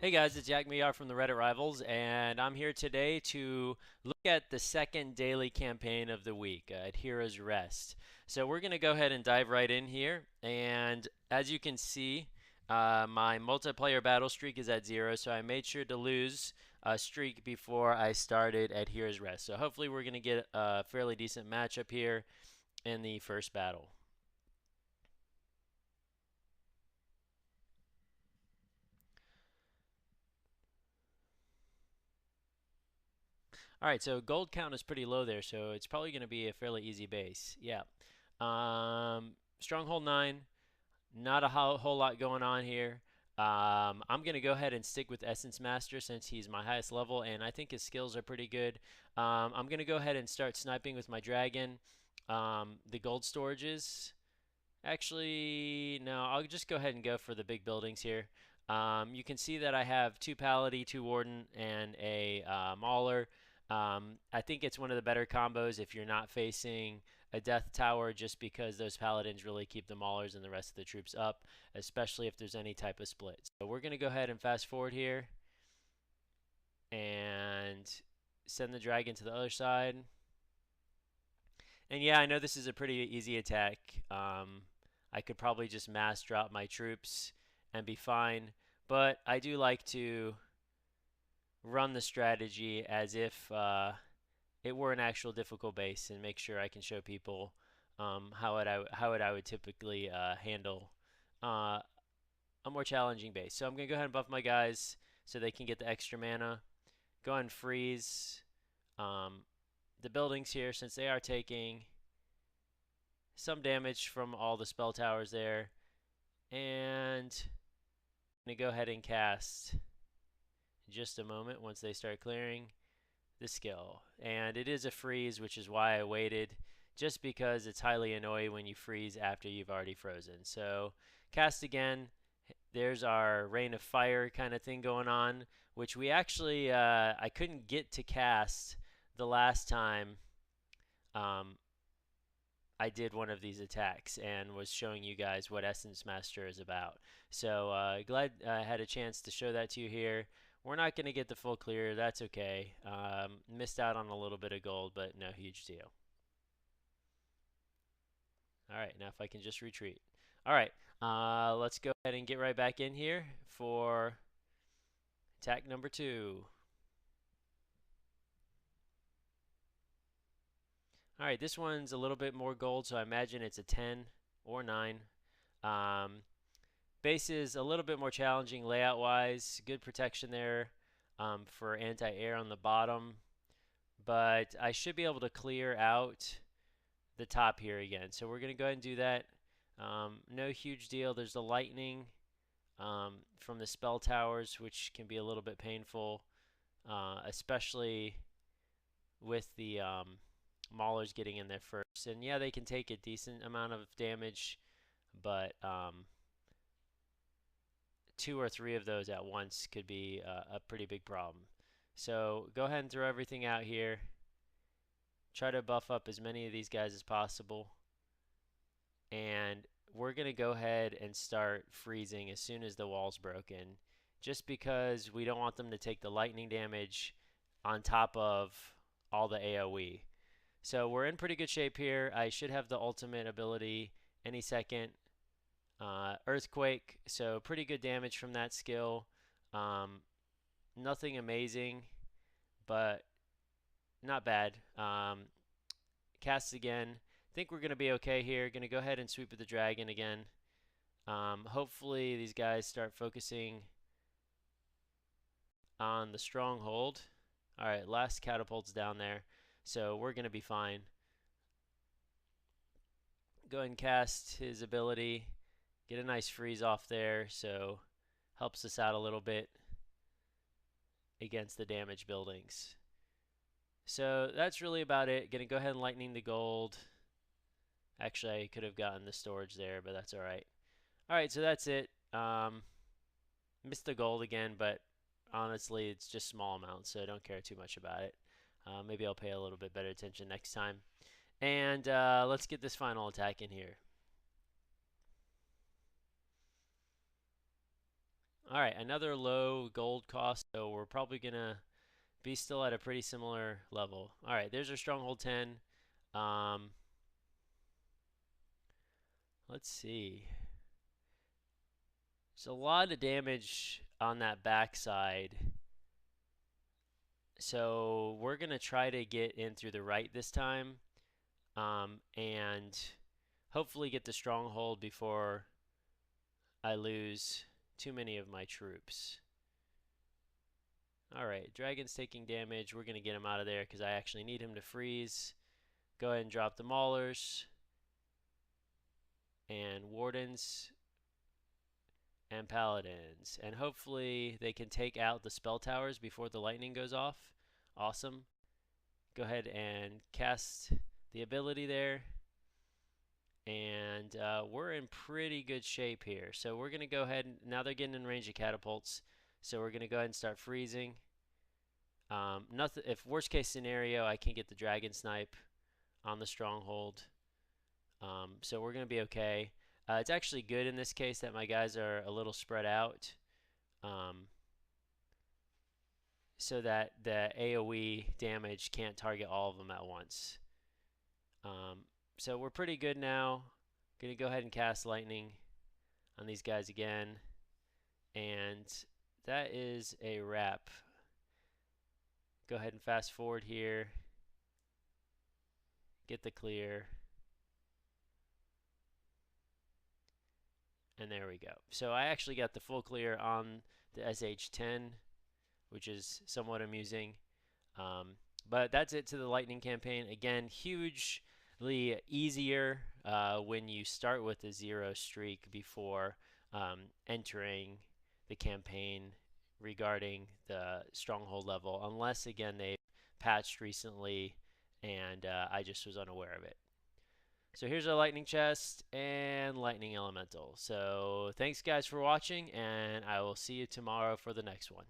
Hey guys, it's Yak Miyar from the Reddit Rivals, and I'm here today to look at the second daily campaign of the week, Adhira's Rest. So we're going to go ahead and dive right in here, and as you can see, my multiplayer battle streak is at 0, so I made sure to lose a streak before I started Adhira's Rest. So hopefully we're going to get a fairly decent matchup here in the first battle. All right, so gold count is pretty low there, so it's probably going to be a fairly easy base. Yeah. Stronghold 9, not a whole lot going on here. I'm going to go ahead and stick with Essence Master since he's my highest level, and I think his skills are pretty good. I'm going to go ahead and start sniping with my dragon. The gold storages. Actually, no, I'll just go ahead and go for the big buildings here. You can see that I have 2 Palady, 2 Warden, and a Mauler. I think it's one of the better combos if you're not facing a Death Tower, just because those Paladins really keep the Maulers and the rest of the troops up, especially if there's any type of split. So we're going to go ahead and fast forward here and send the dragon to the other side. And yeah, I know this is a pretty easy attack. I could probably just mass drop my troops and be fine, but I do like to run the strategy as if it were an actual difficult base and make sure I can show people how I would typically handle uh, a more challenging base. So I'm gonna go ahead and buff my guys so they can get the extra mana. Go ahead and freeze um, the buildings here since they are taking some damage from all the spell towers there. And I'm gonna go ahead and cast in just a moment once they start clearing the skill. And it is a freeze, which is why I waited, just because it's highly annoying when you freeze after you've already frozen. So cast again. There's our Rain of Fire kind of thing going on, which we actually, I couldn't get to cast the last time um, I did one of these attacks and was showing you guys what Essence Master is about. So glad I had a chance to show that to you here. We're not going to get the full clear. That's okay. Missed out on a little bit of gold, but no huge deal. All right, now if I can just retreat. All right, let's go ahead and get right back in here for attack number 2. All right, this one's a little bit more gold, so I imagine it's a 10 or 9. Um, Base is a little bit more challenging layout wise. Good protection there for anti-air on the bottom. But I should be able to clear out the top here again. So we're going to go ahead and do that. No huge deal. There's the lightning from the spell towers, which can be a little bit painful, especially with the Maulers getting in there first. And yeah, they can take a decent amount of damage, but 2 or 3 of those at once could be a pretty big problem. So go ahead and throw everything out here. Try to buff up as many of these guys as possible. And we're going to go ahead and start freezing as soon as the wall's broken, just because we don't want them to take the lightning damage on top of all the AoE. So we're in pretty good shape here. I should have the ultimate ability any second. Earthquake, so pretty good damage from that skill. Nothing amazing, but not bad. Cast again. Think we're going to be okay here. Going to go ahead and sweep with the dragon again. Hopefully these guys start focusing on the stronghold. All right, last catapult's down there, so we're going to be fine. Go ahead and cast his ability. Get a nice freeze off there, so helps us out a little bit against the damaged buildings. So that's really about it. Gonna go ahead and lightning the gold. Actually, I could have gotten the storage there, but that's all right. All right, so that's it. Missed the gold again, but honestly, it's just small amounts, so I don't care too much about it. Maybe I'll pay a little bit better attention next time. And let's get this final attack in here. All right, another low gold cost, so we're probably gonna be still at a pretty similar level. All right, there's our stronghold 10. Um, let's see. There's a lot of damage on that backside, so we're gonna try to get in through the right this time, and hopefully get the stronghold before I lose too many of my troops. Alright, Dragon's taking damage. We're going to get him out of there because I actually need him to freeze. Go ahead and drop the Maulers and Wardens and Paladins. And hopefully they can take out the spell towers before the lightning goes off. Awesome. Go ahead and cast the ability there. And we're in pretty good shape here. So we're going to go ahead and now they're getting in range of catapults. So we're going to go ahead and start freezing. Nothing. If worst case scenario, I can get the dragon snipe on the stronghold. So we're gonna be okay. It's actually good in this case that my guys are a little spread out, um, so that the AOE damage can't target all of them at once. So we're pretty good now. Gonna go ahead and cast lightning on these guys again, and that is a wrap. Go ahead and fast forward here. Get the clear. And there we go. So I actually got the full clear on the SH10, which is somewhat amusing. But that's it to the Lightning campaign. Again, hugely easier when you start with a 0 streak before entering the campaign regarding the stronghold level, unless, again, they've patched recently and I just was unaware of it. So here's our lightning chest and lightning elemental. So thanks guys for watching, and I will see you tomorrow for the next one.